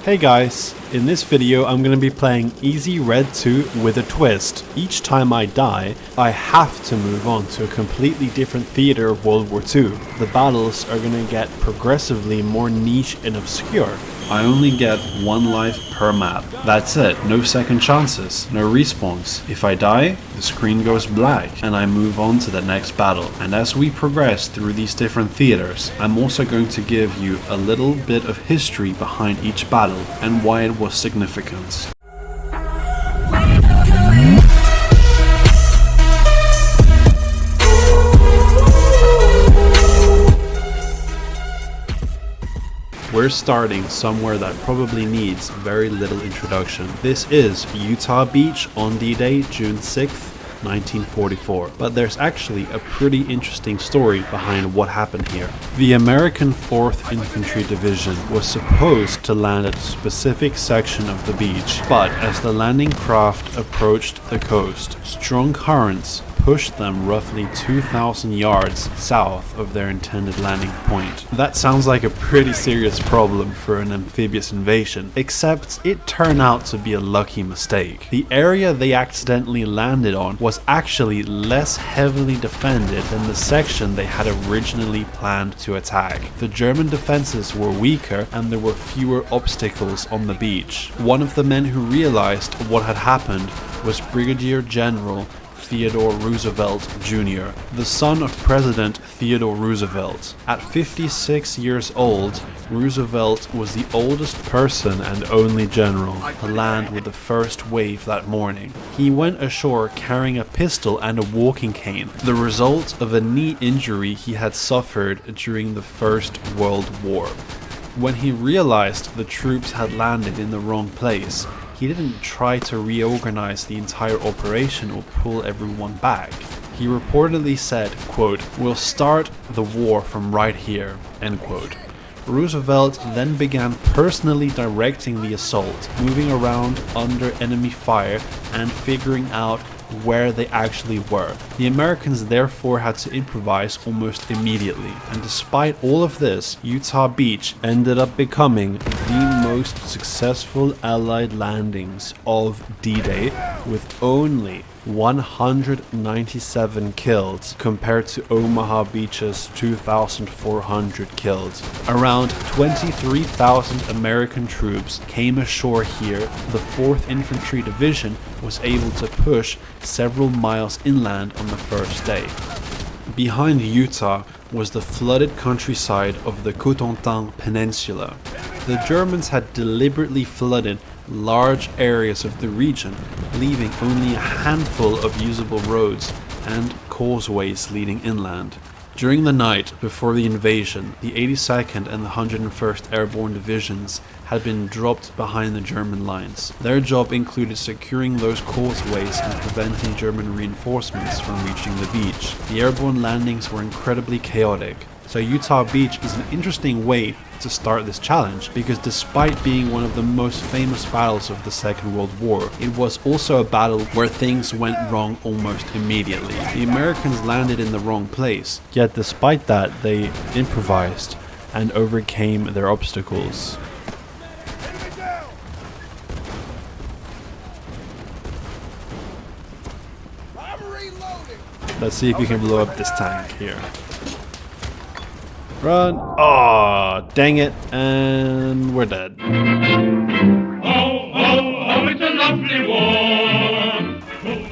Hey guys, in this video I'm going to be playing Easy Red 2 with a twist. Each time I die, I have to move on to a completely different theater of World War II. The battles are going to get progressively more niche and obscure. I only get one life per map. That's it, no second chances, no respawns. If I die, the screen goes black and I move on to the next battle. And as we progress through these different theaters, I'm also going to give you a little bit of history behind each battle and why it was significant. We're starting somewhere that probably needs very little introduction. This is Utah Beach on D-Day, June 6th, 1944. But there's actually a pretty interesting story behind what happened here. The American 4th Infantry Division was supposed to land at a specific section of the beach, but as the landing craft approached the coast, strong currents pushed them roughly 2,000 yards south of their intended landing point. That sounds like a pretty serious problem for an amphibious invasion, except it turned out to be a lucky mistake. The area they accidentally landed on was actually less heavily defended than the section they had originally planned to attack. The German defenses were weaker and there were fewer obstacles on the beach. One of the men who realized what had happened was Brigadier General Theodore Roosevelt Jr., the son of President Theodore Roosevelt. At 56 years old, Roosevelt was the oldest person and only general to land with the first wave that morning. He went ashore carrying a pistol and a walking cane, the result of a knee injury he had suffered during the First World War. When he realized the troops had landed in the wrong place, he didn't try to reorganize the entire operation or pull everyone back. He reportedly said, quote, "We'll start the war from right here," end quote. Roosevelt then began personally directing the assault, moving around under enemy fire and figuring out where they actually were. The Americans therefore had to improvise almost immediately, and despite all of this, Utah Beach ended up becoming the most successful Allied landings of D-Day, with only 197 killed compared to Omaha Beach's 2,400 killed. Around 23,000 American troops came ashore here. The 4th Infantry Division was able to push several miles inland on the first day. Behind Utah was the flooded countryside of the Cotentin Peninsula. The Germans had deliberately flooded large areas of the region, leaving only a handful of usable roads and causeways leading inland. During the night before the invasion, the 82nd and the 101st Airborne Divisions had been dropped behind the German lines. Their job included securing those causeways and preventing German reinforcements from reaching the beach. The airborne landings were incredibly chaotic, so Utah Beach is an interesting way to start this challenge, because despite being one of the most famous battles of the Second World War, it was also a battle where things went wrong almost immediately. The Americans landed in the wrong place, yet despite that they improvised and overcame their obstacles. Let's see if you can blow up this tank here. Run! Aw, dang it, and we're dead. Oh, it's a lovely war.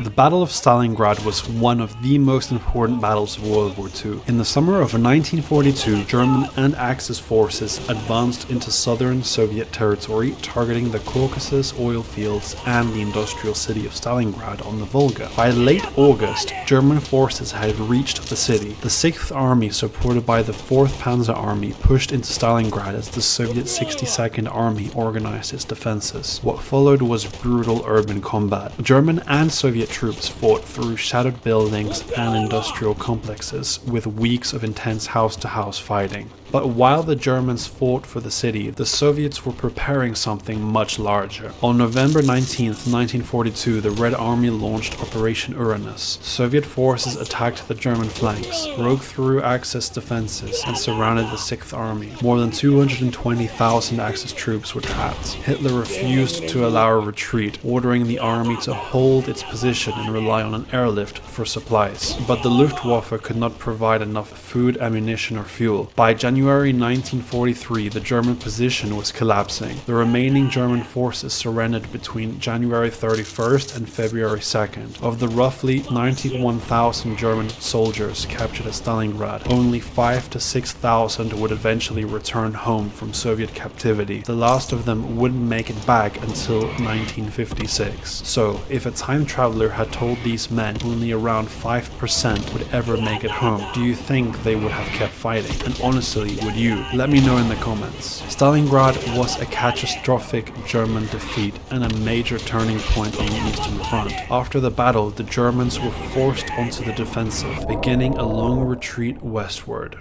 The Battle of Stalingrad was one of the most important battles of World War II. In the summer of 1942, German and Axis forces advanced into southern Soviet territory, targeting the Caucasus oil fields and the industrial city of Stalingrad on the Volga. By late August, German forces had reached the city. The 6th Army, supported by the 4th Panzer Army, pushed into Stalingrad as the Soviet 62nd Army organized its defenses. What followed was brutal urban combat. German and Soviet troops fought through shattered buildings and industrial complexes, with weeks of intense house-to-house fighting. But while the Germans fought for the city, the Soviets were preparing something much larger. On November 19th, 1942, the Red Army launched Operation Uranus. Soviet forces attacked the German flanks, broke through Axis defenses, and surrounded the 6th Army. More than 220,000 Axis troops were trapped. Hitler refused to allow a retreat, ordering the army to hold its position and rely on an airlift for supplies. But the Luftwaffe could not provide enough food, ammunition, or fuel. By January 1943, the German position was collapsing. The remaining German forces surrendered between January 31st and February 2nd. Of the roughly 91,000 German soldiers captured at Stalingrad, only 5,000 to 6,000 would eventually return home from Soviet captivity. The last of them wouldn't make it back until 1956. So, if a time traveler had told these men only around 5% would ever make it home, do you think they would have kept fighting? And honestly, would you? Let me know in the comments. Stalingrad was a catastrophic German defeat and a major turning point on the Eastern Front. After the battle, the Germans were forced onto the defensive, beginning a long retreat westward.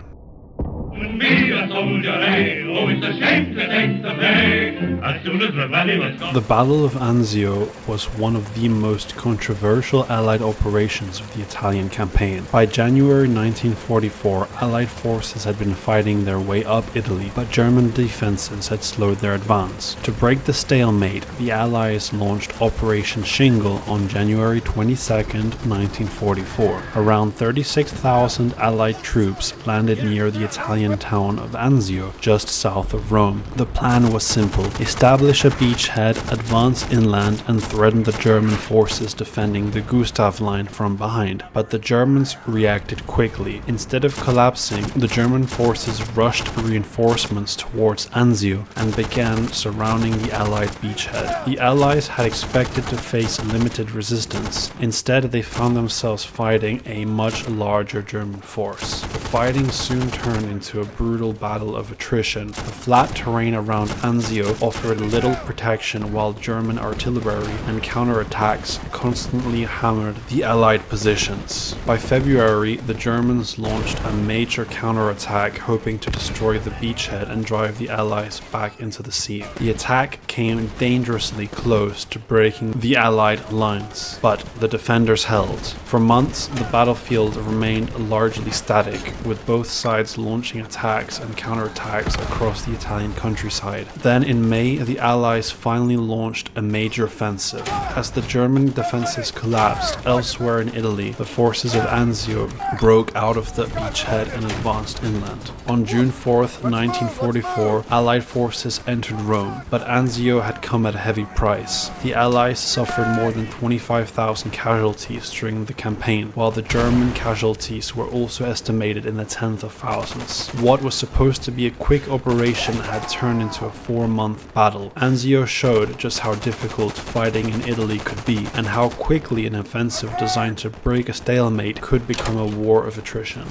Be a soldier, eh? Oh, it's a shame to take the pay. As soon as the valley was gone. The Battle of Anzio was one of the most controversial Allied operations of the Italian campaign. By January 1944, Allied forces had been fighting their way up Italy, but German defenses had slowed their advance. To break the stalemate, the Allies launched Operation Shingle on January 22nd, 1944. Around 36,000 Allied troops landed near the Italian town of Anzio, just south of Rome. The plan was simple: establish a beachhead, advance inland, and threaten the German forces defending the Gustav line from behind. But the Germans reacted quickly. Instead of collapsing, the German forces rushed reinforcements towards Anzio and began surrounding the Allied beachhead. The Allies had expected to face limited resistance. Instead, they found themselves fighting a much larger German force. The fighting soon turned into a brutal battle of attrition. The flat terrain around Anzio offered little protection, while German artillery and counterattacks constantly hammered the Allied positions. By February, the Germans launched a major counterattack, hoping to destroy the beachhead and drive the Allies back into the sea. The attack came dangerously close to breaking the Allied lines, but the defenders held. For months, the battlefield remained largely static, with both sides launching attacks and counterattacks across the Italian countryside. Then in May, the Allies finally launched a major offensive. As the German defenses collapsed elsewhere in Italy, the forces of Anzio broke out of the beachhead and advanced inland. On June 4th, 1944, Allied forces entered Rome, but Anzio had come at a heavy price. The Allies suffered more than 25,000 casualties during the campaign, while the German casualties were also estimated in the tens of thousands. What was supposed to be a quick operation had turned into a 4-month battle. Anzio showed just how difficult fighting in Italy could be, and how quickly an offensive designed to break a stalemate could become a war of attrition.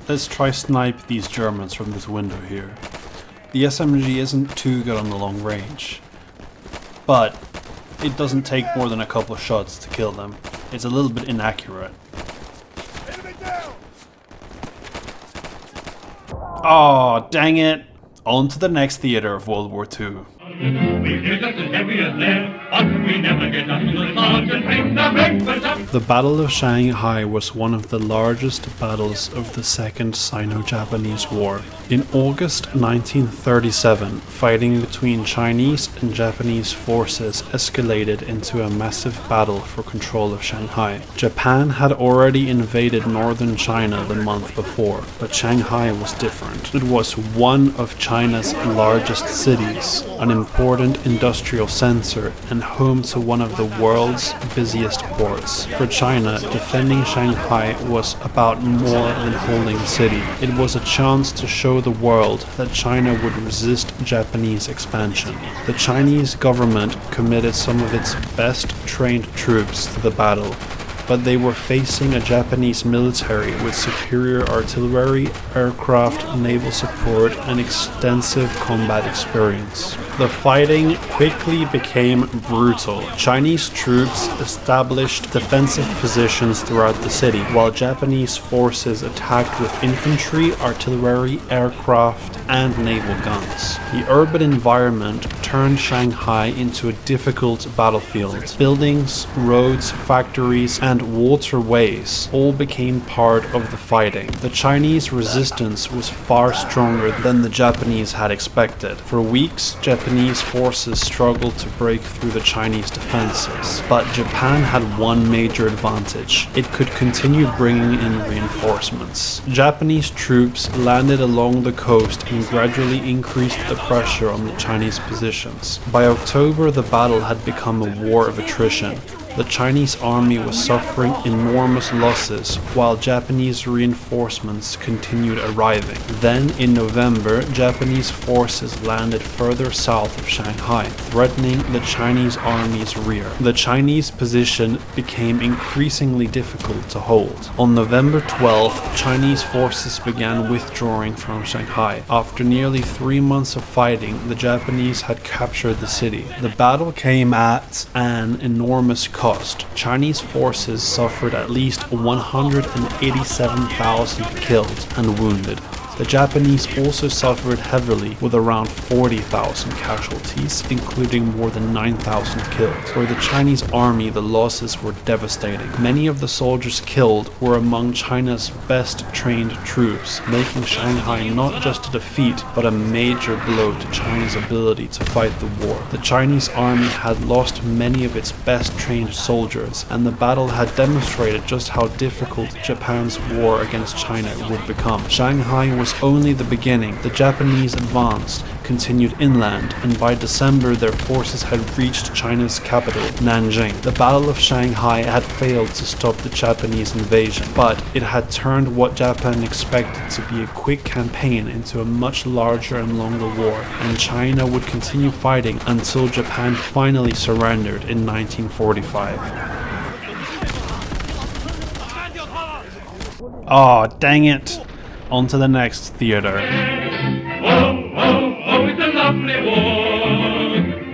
Let's try snipe these Germans from this window here. The SMG isn't too good on the long range, but it doesn't take more than a couple of shots to kill them. It's a little bit inaccurate. Oh, dang it! On to the next theater of World War II. We get us as heavy as lead, but we never get us to the sergeant. Bring the breakfast up. The Battle of Shanghai was one of the largest battles of the Second Sino-Japanese War. In August 1937, fighting between Chinese and Japanese forces escalated into a massive battle for control of Shanghai. Japan had already invaded northern China the month before, but Shanghai was different. It was one of China's largest cities, an important industrial center, and home to one of the world's busiest ports. For China, defending Shanghai was about more than holding the city. It was a chance to show the world that China would resist Japanese expansion. The Chinese government committed some of its best trained troops to the battle, but they were facing a Japanese military with superior artillery, aircraft, naval support, and extensive combat experience. The fighting quickly became brutal. Chinese troops established defensive positions throughout the city, while Japanese forces attacked with infantry, artillery, aircraft, and naval guns. The urban environment turned Shanghai into a difficult battlefield. Buildings, roads, factories, and waterways all became part of the fighting. The Chinese resistance was far stronger than the Japanese had expected. For weeks, Japanese forces struggled to break through the Chinese defenses, but Japan had one major advantage. It could continue bringing in reinforcements. Japanese troops landed along the coast and gradually increased the pressure on the Chinese positions. By October, the battle had become a war of attrition. The Chinese army was suffering enormous losses while Japanese reinforcements continued arriving. Then, in November, Japanese forces landed further south of Shanghai, threatening the Chinese army's rear. The Chinese position became increasingly difficult to hold. On November 12th, Chinese forces began withdrawing from Shanghai. After nearly 3 months of fighting, the Japanese had captured the city. The battle came at an enormous cost. Chinese forces suffered at least 187,000 killed and wounded. The Japanese also suffered heavily with around 40,000 casualties, including more than 9,000 killed. For the Chinese army, the losses were devastating. Many of the soldiers killed were among China's best trained troops, making Shanghai not just a defeat, but a major blow to China's ability to fight the war. The Chinese army had lost many of its best trained soldiers, and the battle had demonstrated just how difficult Japan's war against China would become. Shanghai was only the beginning. The Japanese advanced, continued inland, and by December their forces had reached China's capital, Nanjing. The Battle of Shanghai had failed to stop the Japanese invasion, but it had turned what Japan expected to be a quick campaign into a much larger and longer war, and China would continue fighting until Japan finally surrendered in 1945. Aw, dang it! On to the next theater. Oh, it's a lovely war.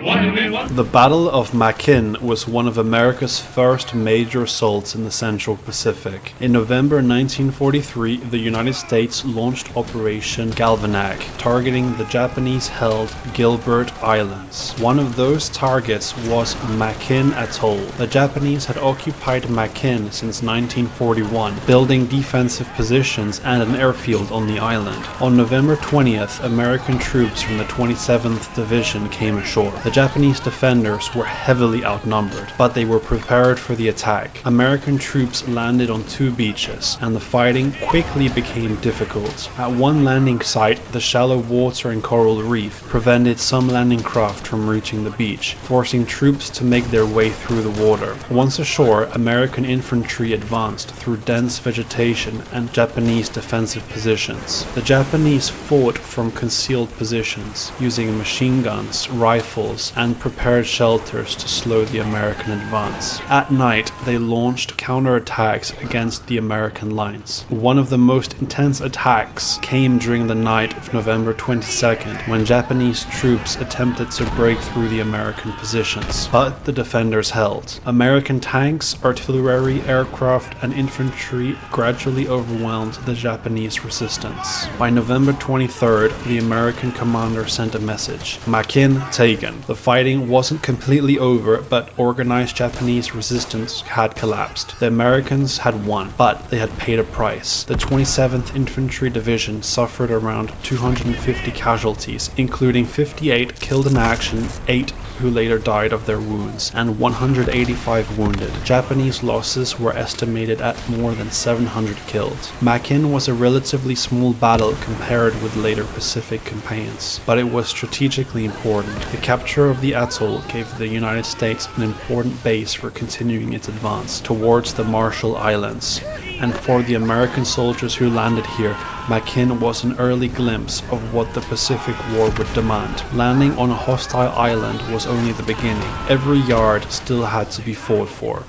What do we want? The Battle of Makin was one of America's first major assaults in the Central Pacific. In November 1943, the United States launched Operation Galvanag, targeting the Japanese-held Gilbert Islands. One of those targets was Makin Atoll. The Japanese had occupied Makin since 1941, building defensive positions and an airfield on the island. On November 20th, American troops from the 27th Division came ashore. The Japanese defenders were heavily outnumbered, but they were prepared for the attack. American troops landed on 2 beaches, and the fighting quickly became difficult. At one landing site, the shallow water and coral reef prevented some landing craft from reaching the beach, forcing troops to make their way through the water. Once ashore, American infantry advanced through dense vegetation and Japanese defensive positions. The Japanese fought from concealed positions, using machine guns, rifles, and prepared shelters to slow the American advance. At night, they launched counterattacks against the American lines. One of the most intense attacks came during the night of November 22nd, when Japanese troops attempted to break through the American positions, but the defenders held. American tanks, artillery, aircraft, and infantry gradually overwhelmed the Japanese resistance. By November 23rd, the American commander sent a message: Makin taken. The fighting wasn't completely over, but organized Japanese resistance had collapsed. The Americans had won, but they had paid a price. The 27th Infantry Division suffered around 250 casualties, including 58 killed in action, 8 who later died of their wounds, and 185 wounded. Japanese losses were estimated at more than 700 killed. Makin was a relatively small battle compared with later Pacific campaigns, but it was strategically important. The capture of the atoll gave the United States an important base for continuing its advance towards the Marshall Islands, and for the American soldiers who landed here, Makin was an early glimpse of what the Pacific War would demand. Landing on a hostile island was only the beginning. Every yard still had to be fought for.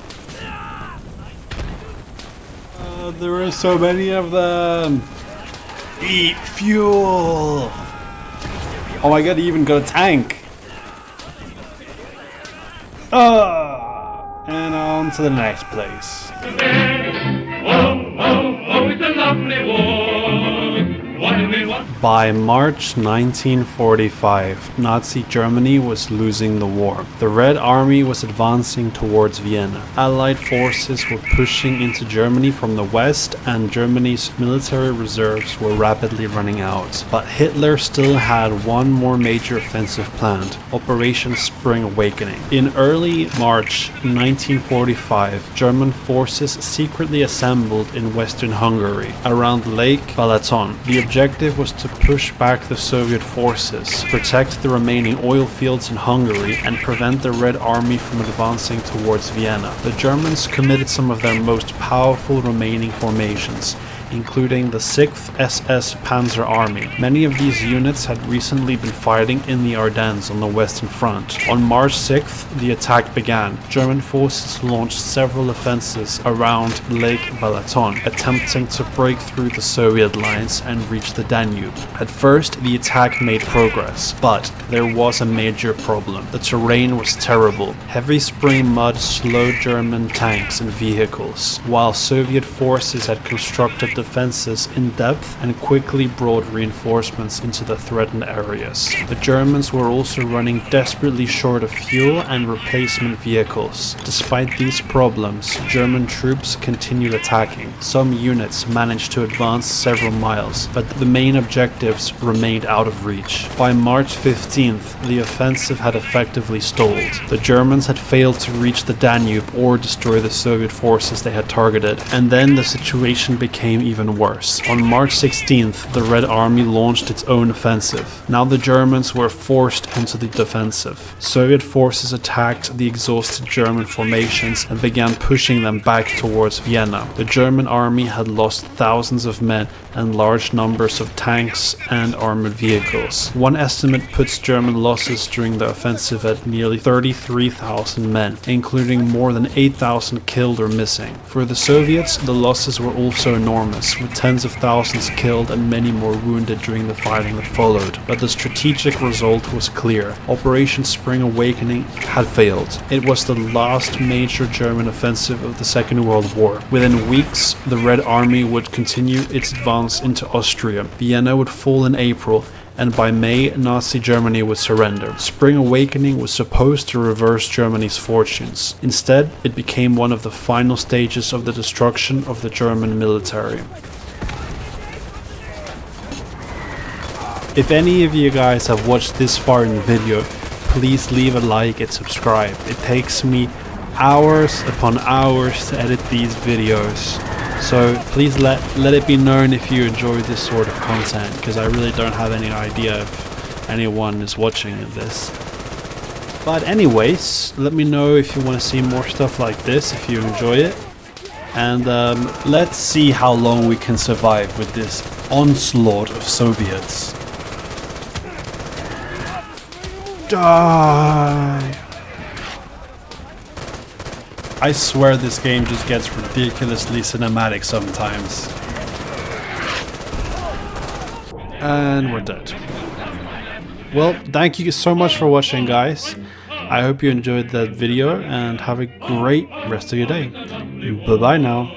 There are so many of them! Eat fuel! Oh my god, he even got a tank! And on to the next place. Oh, it's a lovely war. What do we want? By March 1945, Nazi Germany was losing the war. The Red Army was advancing towards Vienna. Allied forces were pushing into Germany from the west, and Germany's military reserves were rapidly running out. But Hitler still had one more major offensive planned, Operation Spring Awakening. In early March 1945, German forces secretly assembled in western Hungary, around Lake Balaton. The objective was to push back the Soviet forces, protect the remaining oil fields in Hungary, and prevent the Red Army from advancing towards Vienna. The Germans committed some of their most powerful remaining formations, including the 6th SS Panzer Army. Many of these units had recently been fighting in the Ardennes on the Western Front. On March 6th, the attack began. German forces launched several offensives around Lake Balaton, attempting to break through the Soviet lines and reach the Danube. At first, the attack made progress, but there was a major problem. The terrain was terrible. Heavy spring mud slowed German tanks and vehicles, while Soviet forces had constructed defenses in depth and quickly brought reinforcements into the threatened areas. The Germans were also running desperately short of fuel and replacement vehicles. Despite these problems, German troops continued attacking. Some units managed to advance several miles, but the main objectives remained out of reach. By March 15th, the offensive had effectively stalled. The Germans had failed to reach the Danube or destroy the Soviet forces they had targeted, and then the situation became even worse. On March 16th, the Red Army launched its own offensive. Now the Germans were forced into the defensive. Soviet forces attacked the exhausted German formations and began pushing them back towards Vienna. The German army had lost thousands of men and large numbers of tanks and armored vehicles. One estimate puts German losses during the offensive at nearly 33,000 men, including more than 8,000 killed or missing. For the Soviets, the losses were also enormous, with tens of thousands killed and many more wounded during the fighting that followed. But the strategic result was clear. Operation Spring Awakening had failed. It was the last major German offensive of the Second World War. Within weeks, the Red Army would continue its advance into Austria. Vienna would fall in April, and by May, Nazi Germany would surrender. Spring Awakening was supposed to reverse Germany's fortunes. Instead, it became one of the final stages of the destruction of the German military. If any of you guys have watched this far in the video, please leave a like and subscribe. It takes me hours upon hours to edit these videos. So please let it be known if you enjoy this sort of content, because I really don't have any idea if anyone is watching this. But anyways, let me know if you want to see more stuff like this, if you enjoy it. And let's see how long we can survive with this onslaught of Soviets. Die! I swear this game just gets ridiculously cinematic sometimes. And we're dead. Well, thank you so much for watching, guys. I hope you enjoyed that video and have a great rest of your day. Bye-bye now.